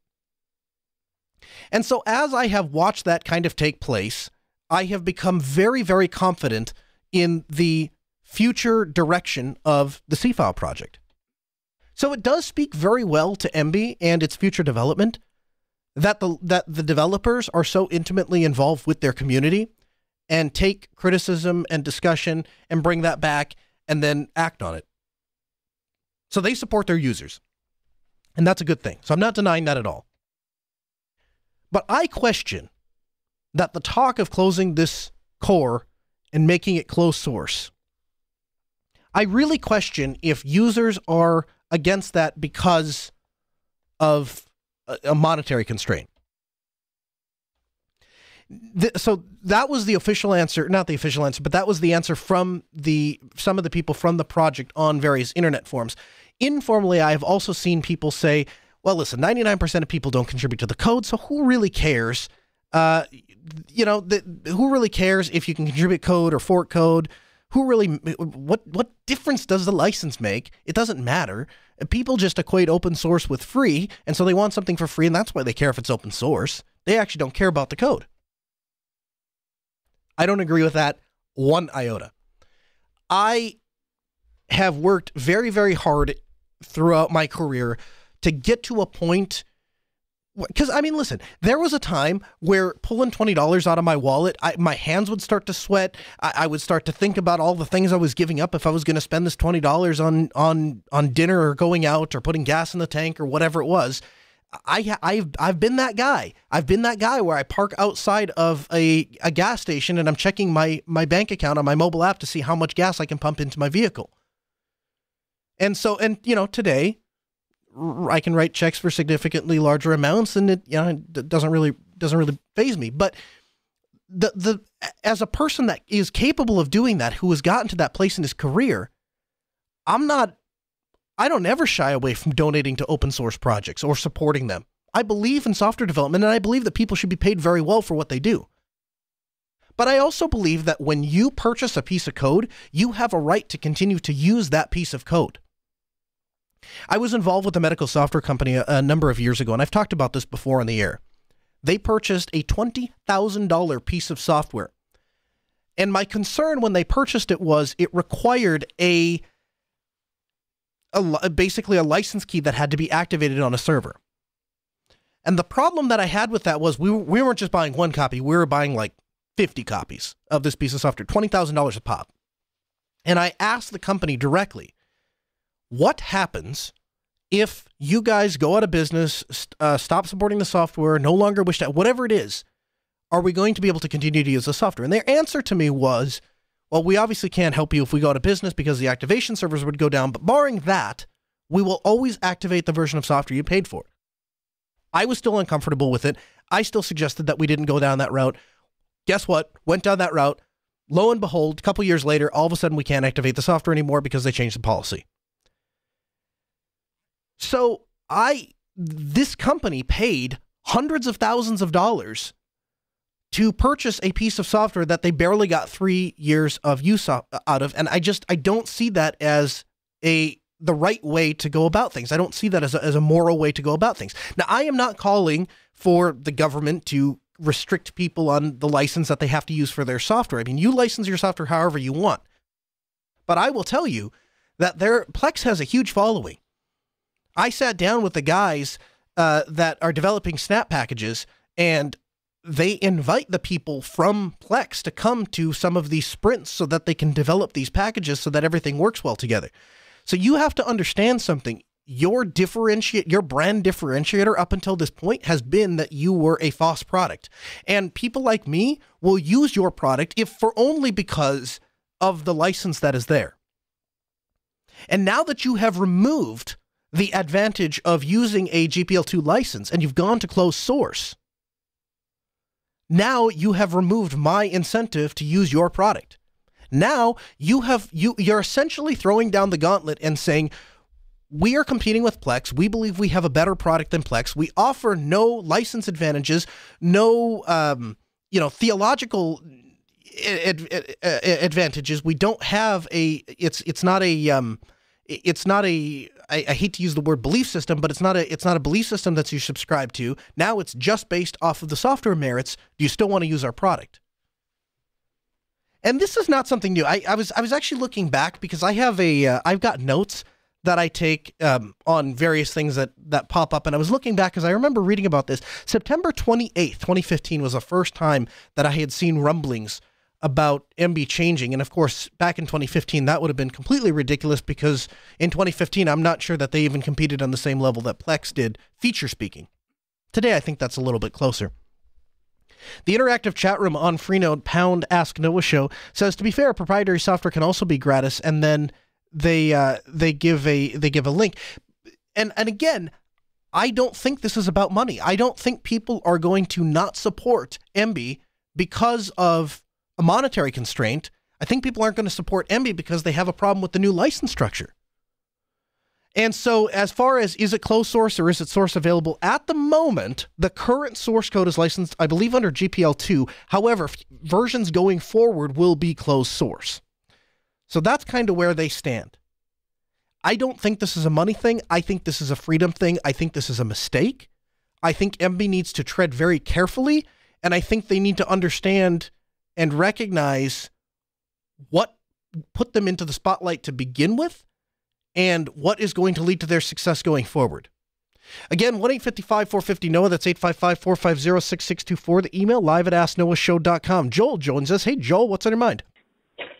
And so as I have watched that kind of take place, I have become very, very confident in the future direction of the C-File project. So it does speak very well to Emby and its future development that the developers are so intimately involved with their community and take criticism and discussion and bring that back and then act on it. So they support their users. And that's a good thing. So I'm not denying that at all. But I question that the talk of closing this core and making it closed source, I really question if users are against that because of a monetary constraint. So that was the official answer, not the official answer, but that was the answer from some of the people from the project on various internet forums. Informally, I've also seen people say, well, listen, 99% of people don't contribute to the code, so who really cares? Who really cares if you can contribute code or fork code? What difference does the license make? It doesn't matter. People just equate open source with free, and so they want something for free, and that's why they care if it's open source. They actually don't care about the code. I don't agree with that one iota. I have worked very, very hard throughout my career to get to a point. Because, I mean, listen, there was a time where pulling $20 out of my wallet, my hands would start to sweat. I would start to think about all the things I was giving up if I was going to spend this $20 on dinner or going out or putting gas in the tank or whatever it was. I've been that guy. I've been that guy where I park outside of a gas station and I'm checking my bank account on my mobile app to see how much gas I can pump into my vehicle. And so, today, I can write checks for significantly larger amounts, and it doesn't really faze me. But as a person that is capable of doing that, who has gotten to that place in his career, I don't ever shy away from donating to open source projects or supporting them. I believe in software development, and I believe that people should be paid very well for what they do. But I also believe that when you purchase a piece of code, you have a right to continue to use that piece of code. I was involved with a medical software company a number of years ago, and I've talked about this before on the air. They purchased a $20,000 piece of software. And my concern when they purchased it was it required basically a license key that had to be activated on a server. And the problem that I had with that was we weren't just buying one copy, we were buying like 50 copies of this piece of software, $20,000 a pop. And I asked the company directly, what happens if you guys go out of business, stop supporting the software, no longer wish to, whatever it is, are we going to be able to continue to use the software? And their answer to me was, well, we obviously can't help you if we go out of business because the activation servers would go down, but barring that, we will always activate the version of software you paid for. I was still uncomfortable with it. I still suggested that we didn't go down that route. Guess what? Went down that route. Lo and behold, a couple years later, all of a sudden we can't activate the software anymore because they changed the policy. So this company paid hundreds of thousands of dollars to purchase a piece of software that they barely got 3 years of use out of. And I don't see that as the right way to go about things. I don't see that as a moral way to go about things. Now, I am not calling for the government to restrict people on the license that they have to use for their software. I mean, you license your software however you want. But I will tell you that Plex has a huge following. I sat down with the guys that are developing snap packages, and they invite the people from Plex to come to some of these sprints so that they can develop these packages so that everything works well together. So you have to understand something. Your brand differentiator up until this point has been that you were a FOSS product. And people like me will use your product if for only because of the license that is there. And now that you have removed the advantage of using a GPL2 license and you've gone to closed source, now you have removed my incentive to use your product. Now you're essentially throwing down the gauntlet and saying, we are competing with Plex. We believe we have a better product than Plex. We offer no license advantages, no theological advantages. We don't have I hate to use the word belief system, but it's not a belief system that you subscribe to. Now it's just based off of the software merits. Do you still want to use our product? And this is not something new. I was actually looking back because I have I've got notes that I take on various things that pop up, and I was looking back because I remember reading about this. September 28th, 2015 was the first time that I had seen rumblings about Emby changing. And of course, back in 2015, that would have been completely ridiculous because in 2015, I'm not sure that they even competed on the same level that Plex did, feature speaking. Today, I think that's a little bit closer. The interactive chat room on Freenode # Ask Noah Show says, to be fair, proprietary software can also be gratis, and then they give a link. And again, I don't think this is about money. I don't think people are going to not support Emby because of a monetary constraint. I think people aren't going to support Emby because they have a problem with the new license structure. And so as far as, is it closed source or is it source available? At the moment, the current source code is licensed, I believe, under GPL2. However, versions going forward will be closed source. So that's kind of where they stand. I don't think this is a money thing. I think this is a freedom thing. I think this is a mistake. I think Emby needs to tread very carefully, and I think they need to understand and recognize what put them into the spotlight to begin with and what is going to lead to their success going forward. Again, 1-855-450-NOAH. That's 855-450-6624. The email, live@asknoahshow.com. Joel joins us. Hey, Joel, what's on your mind?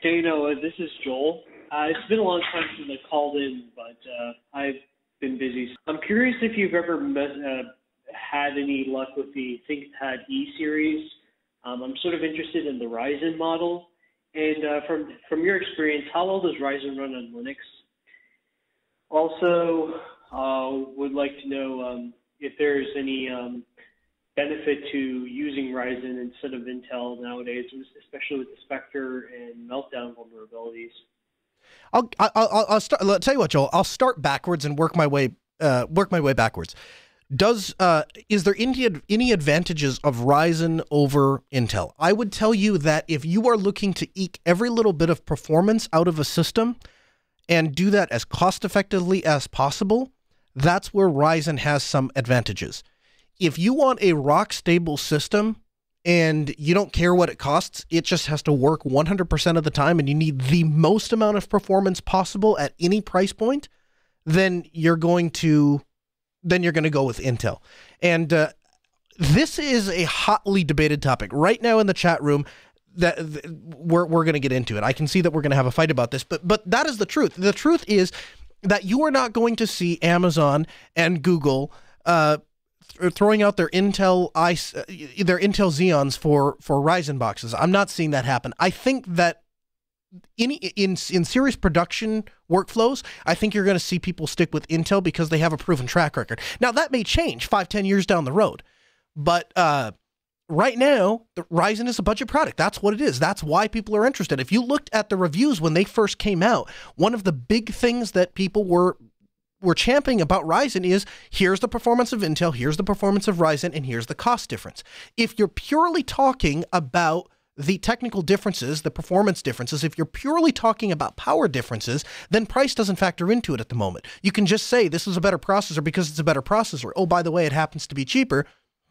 Hey, Noah, this is Joel. It's been a long time since I called in, but I've been busy. I'm curious if you've ever had any luck with the ThinkPad E-Series. I'm sort of interested in the RiseIn model. And from your experience, how well does RiseIn run on Linux? Also, would like to know if there's any benefit to using RiseIn instead of Intel nowadays, especially with the Spectre and Meltdown vulnerabilities. I'll start. I'll tell you what, Joel. I'll start backwards and work my way backwards. Is there any advantages of Ryzen over Intel? I would tell you that if you are looking to eke every little bit of performance out of a system and do that as cost effectively as possible, that's where Ryzen has some advantages. If you want a rock stable system and you don't care what it costs, it just has to work 100% of the time, and you need the most amount of performance possible at any price point, then you're going to go with Intel. And this is a hotly debated topic right now in the chat room that we're going to get into it. I can see that we're going to have a fight about this, but that is the truth. The truth is that you are not going to see Amazon and Google throwing out their Intel Xeons for Ryzen boxes. I'm not seeing that happen. I think that in serious production workflows, I think you're going to see people stick with Intel because they have a proven track record. Now, that may change 5-10 years down the road, but right now, the Ryzen is a budget product. That's what it is. That's why people are interested. If you looked at the reviews when they first came out, one of the big things that people were championing about Ryzen is, here's the performance of Intel, here's the performance of Ryzen, and here's the cost difference. If you're purely talking about the technical differences, the performance differences, if you're purely talking about power differences, then price doesn't factor into it at the moment. You can just say this is a better processor because it's a better processor. Oh, by the way, it happens to be cheaper,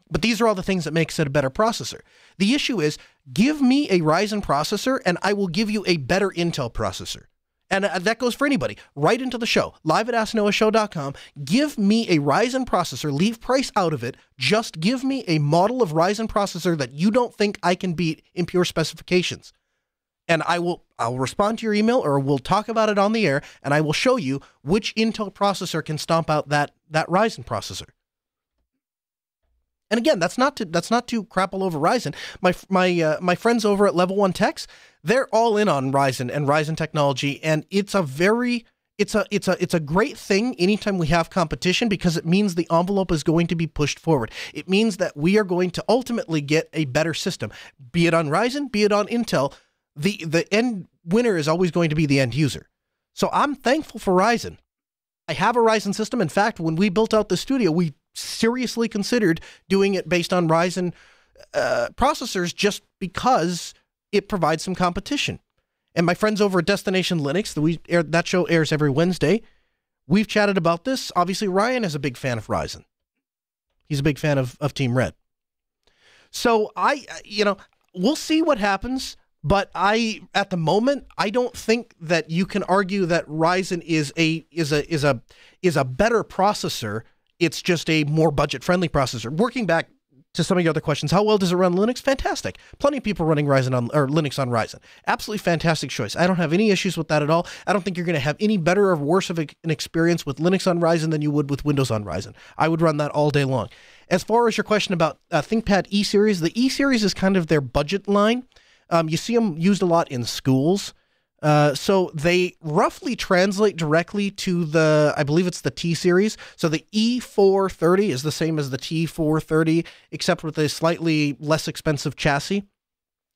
but these are all the things that makes it a better processor. The issue is, give me a Ryzen processor and I will give you a better Intel processor. And that goes for anybody. Right into the show, live@asknoahshow.com. Give me a Ryzen processor, leave price out of it. Just give me a model of Ryzen processor that you don't think I can beat in pure specifications. And I'll respond to your email, or we'll talk about it on the air, and I will show you which Intel processor can stomp out that Ryzen processor. And again, that's not to crap all over Ryzen. My friends over at Level 1 Techs, they're all in on Ryzen and Ryzen technology, and it's a great thing anytime we have competition, because it means the envelope is going to be pushed forward. It means that we are going to ultimately get a better system, be it on Ryzen, be it on Intel. The end winner is always going to be the end user. So I'm thankful for Ryzen. I have a Ryzen system. In fact, when we built out the studio, we seriously considered doing it based on Ryzen processors, just because it provides some competition. And my friends over at Destination Linux, that show airs every Wednesday, we've chatted about this. Obviously, Ryan is a big fan of Ryzen. He's a big fan of Team Red. So we'll see what happens. But at the moment, I don't think that you can argue that Ryzen is a better processor. It's just a more budget-friendly processor. Working back to some of your other questions, how well does it run Linux? Fantastic. Plenty of people running Linux on Ryzen. Absolutely fantastic choice. I don't have any issues with that at all. I don't think you're going to have any better or worse of an experience with Linux on Ryzen than you would with Windows on Ryzen. I would run that all day long. As far as your question about ThinkPad E-Series, the E-Series is kind of their budget line. You see them used a lot in schools. So they roughly translate directly to I believe it's the T-Series. So the E430 is the same as the T430, except with a slightly less expensive chassis.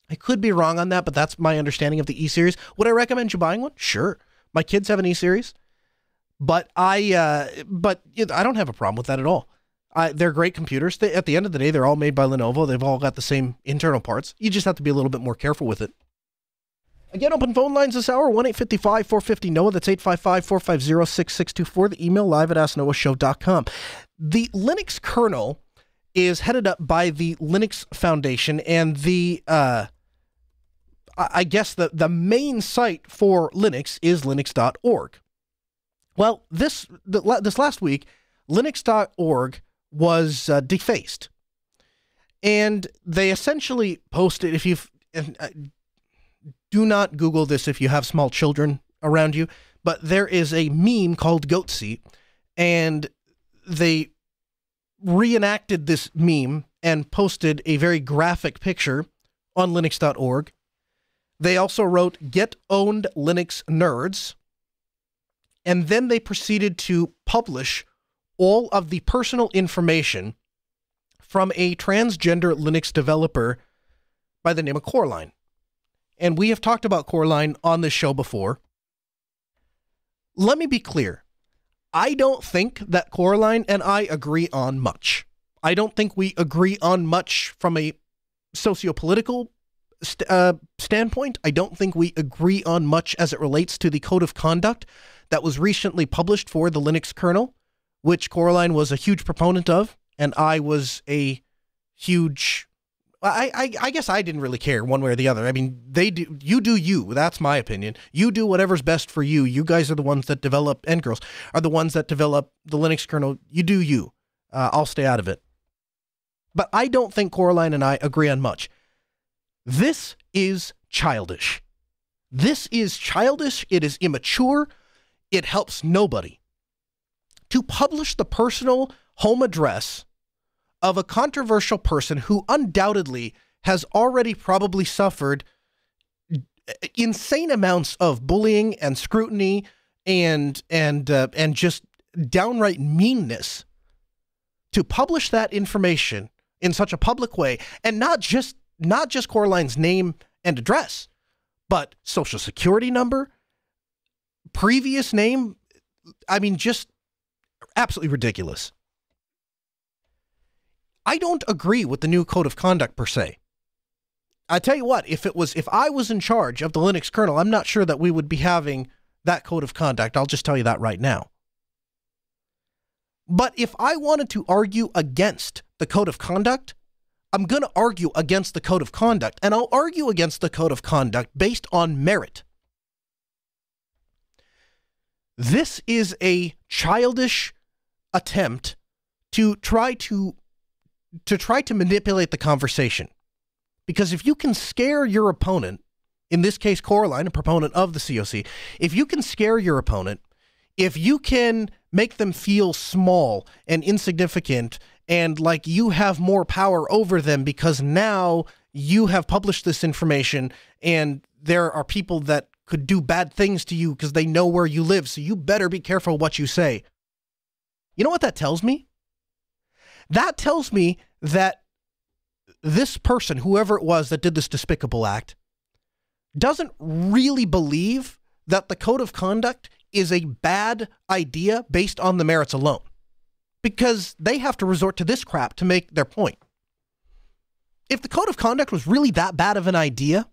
I could be wrong on that, but that's my understanding of the E-Series. Would I recommend you buying one? Sure. My kids have an E-Series, but I don't have a problem with that at all. They're great computers. At the end of the day, they're all made by Lenovo. They've all got the same internal parts. You just have to be a little bit more careful with it. Again, open phone lines this hour, 1-855-450-NOAH. That's 855-450-6624. The email, live@asknoahshow.com. The Linux kernel is headed up by the Linux Foundation, and I guess the main site for Linux is linux.org. Well, this last week, linux.org was defaced. And they essentially posted, do not Google this if you have small children around you, but there is a meme called Goatsy, and they reenacted this meme and posted a very graphic picture on linux.org. They also wrote, "Get owned Linux nerds," and then they proceeded to publish all of the personal information from a transgender Linux developer by the name of Coraline. And we have talked about Coraline on this show before. Let me be clear. I don't think that Coraline and I agree on much. I don't think we agree on much from a socio-political standpoint. I don't think we agree on much as it relates to the code of conduct that was recently published for the Linux kernel, which Coraline was a huge proponent of, and I was a huge... I guess I didn't really care one way or the other. I mean, you do you. That's my opinion. You do whatever's best for you. You guys are the ones that develop, and girls are the ones that develop the Linux kernel. You do you. I'll stay out of it. But I don't think Coraline and I agree on much. This is childish. This is childish. It is immature. It helps nobody. To publish the personal home address of a controversial person who undoubtedly has already probably suffered insane amounts of bullying and scrutiny and just downright meanness to publish that information in such a public way, and not just Coraline's name and address, but social security number, previous name. I mean, just absolutely ridiculous. I don't agree with the new code of conduct per se. I tell you what, if I was in charge of the Linux kernel, I'm not sure that we would be having that code of conduct. I'll just tell you that right now. But if I wanted to argue against the code of conduct, I'm going to argue against the code of conduct, and I'll argue against the code of conduct based on merit. This is a childish attempt to try to manipulate the conversation. Because if you can scare your opponent, in this case Coraline, a proponent of the COC, if you can scare your opponent, if you can make them feel small and insignificant and like you have more power over them because now you have published this information and there are people that could do bad things to you because they know where you live, so you better be careful what you say. You know what that tells me? That tells me that this person, whoever it was that did this despicable act, doesn't really believe that the code of conduct is a bad idea based on the merits alone, because they have to resort to this crap to make their point. If the code of conduct was really that bad of an idea,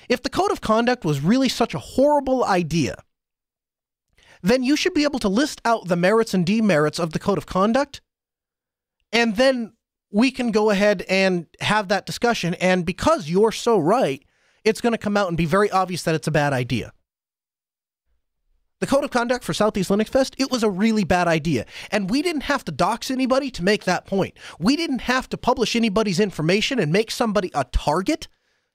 if the code of conduct was really such a horrible idea, then you should be able to list out the merits and demerits of the code of conduct, and then we can go ahead and have that discussion, and because you're so right, it's going to come out and be very obvious that it's a bad idea. The code of conduct for Southeast Linux Fest, it was a really bad idea, and we didn't have to dox anybody to make that point. We didn't have to publish anybody's information and make somebody a target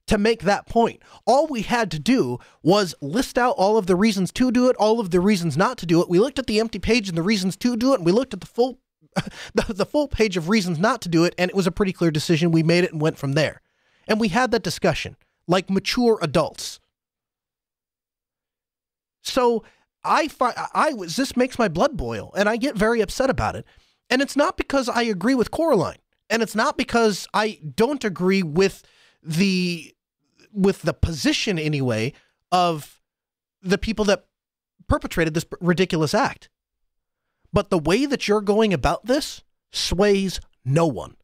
to make that point. All we had to do was list out all of the reasons to do it, all of the reasons not to do it. We looked at the empty page and the reasons to do it, and we looked at the full the full page of reasons not to do it, and it was a pretty clear decision. We made it and went from there. And we had that discussion like mature adults. So this makes my blood boil, and I get very upset about it. And it's not because I agree with Coraline, and it's not because I don't agree with the position anyway of the people that perpetrated this ridiculous act. But the way that you're going about this sways no one.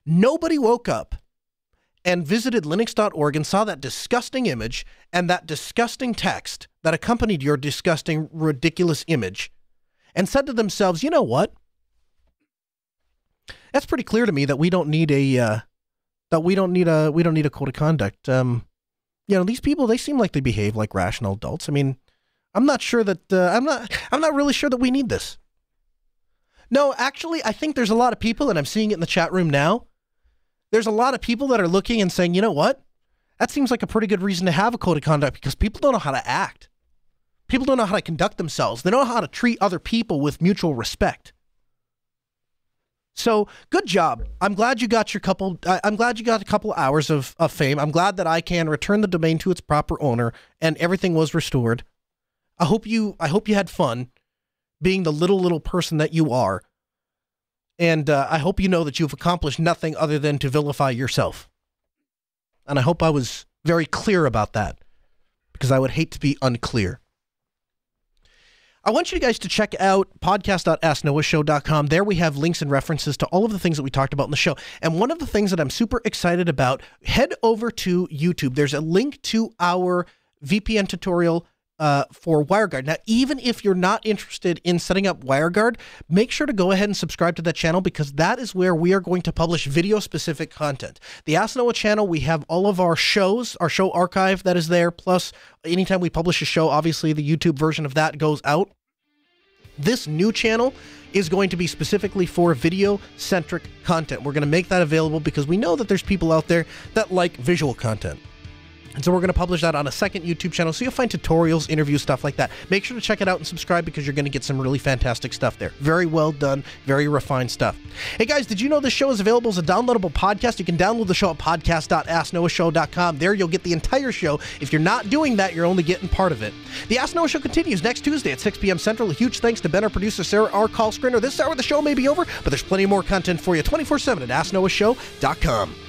Nobody woke up and visited linux.org and saw that disgusting image and that disgusting text that accompanied your disgusting, ridiculous image and said to themselves, you know what? That's pretty clear to me that we don't need a code of conduct. These people, they seem like they behave like rational adults. I mean, I'm not sure that I'm not really sure that we need this. No, actually, I think there's a lot of people, and I'm seeing it in the chat room now, there's a lot of people that are looking and saying, you know what? That seems like a pretty good reason to have a code of conduct, because people don't know how to act. People don't know how to conduct themselves. They don't know how to treat other people with mutual respect. So, good job. I'm glad you got a couple hours of fame. I'm glad that I can return the domain to its proper owner and everything was restored. I hope you had fun being the little person that you are. And I hope you know that you've accomplished nothing other than to vilify yourself. And I hope I was very clear about that, because I would hate to be unclear. I want you guys to check out podcast.asknoahshow.com. There we have links and references to all of the things that we talked about in the show. And one of the things that I'm super excited about, head over to YouTube. There's a link to our VPN tutorial for WireGuard. Now, even if you're not interested in setting up WireGuard, make sure to go ahead and subscribe to that channel, because that is where we are going to publish video-specific content. The Ask Noah channel, we have all of our shows, our show archive that is there, plus anytime we publish a show, obviously the YouTube version of that goes out. This new channel is going to be specifically for video-centric content. We're going to make that available because we know that there's people out there that like visual content. And so we're going to publish that on a second YouTube channel, so you'll find tutorials, interviews, stuff like that. Make sure to check it out and subscribe because you're going to get some really fantastic stuff there. Very well done, very refined stuff. Hey guys, did you know this show is available as a downloadable podcast? You can download the show at podcast.asknoahshow.com. There you'll get the entire show. If you're not doing that, you're only getting part of it. The Ask Noah Show continues next Tuesday at 6 p.m. Central. A huge thanks to Ben, our producer, Sarah, our call screener. This hour the show may be over, but there's plenty more content for you 24/7 at asknoahshow.com.